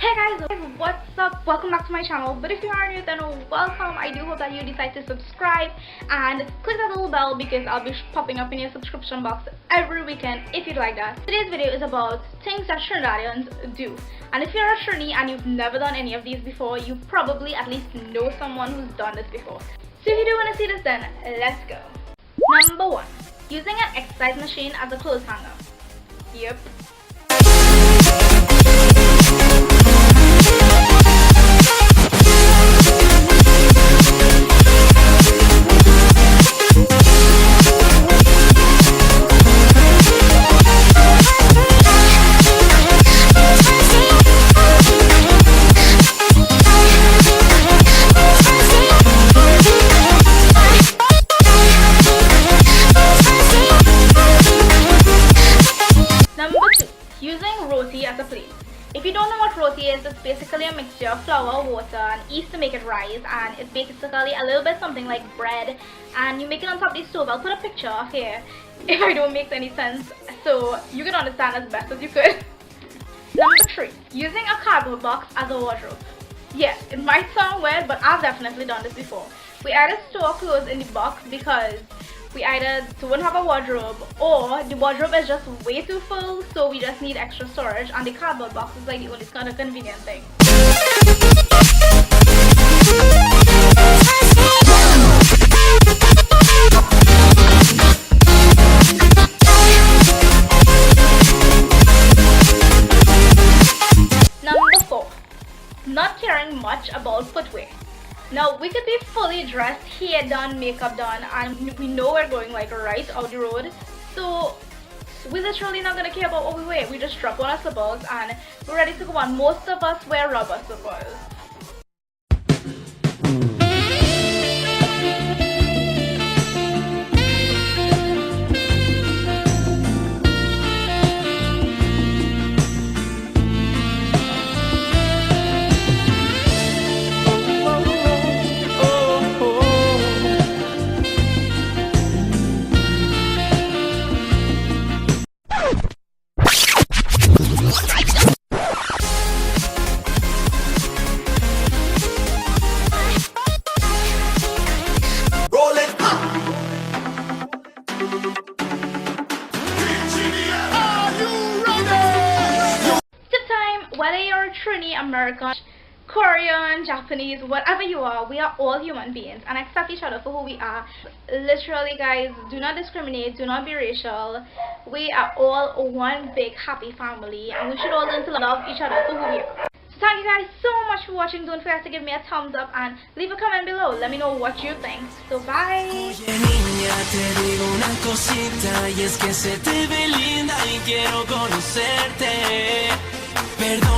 Hey guys, what's up? Welcome back to my channel. But if you are new, then welcome. I do hope that you decide to subscribe and click that little bell because I'll be popping up in your subscription box every weekend if you'd like that. Today's video is about things that Trinidadians do. And if you're a Trini and you've never done any of these before, you probably at least know someone who's done this before. So if you do want to see this, then let's go. Number 1. Using an exercise machine as a clothes hanger. Yep. As a plate. If you don't know what roti is, it's basically a mixture of flour, water and yeast to make it rise, and it's basically a little bit something like bread, and you make it on top of the stove. I'll put a picture here if I don't make any sense so you can understand as best as you could. Number 3. Using a cardboard box as a wardrobe. Yes, it might sound weird, but I've definitely done this before. We either store clothes in the box because we either don't have a wardrobe or the wardrobe is just way too full, so we just need extra storage, and the cardboard box is like the only kind of convenient thing. Number 4. Not caring much about footwear. Now, we could be fully dressed, hair done, makeup done, and we know we're going like right out the road, so we're literally not gonna care about what we wear. We just strap on our slippers and we're ready to go on. Most of us wear rubber slippers. Whether you're a Trini, American, Korean, Japanese, whatever you are, we are all human beings and accept each other for who we are. Literally, guys, do not discriminate, do not be racial. We are all one big happy family and we should all learn to love each other for who we are. So thank you guys so much for watching. Don't forget to give me a thumbs up and leave a comment below. Let me know what you think. So bye! Oye niña, te digo una cosita y es que se te ve linda y quiero conocerte. Perdón.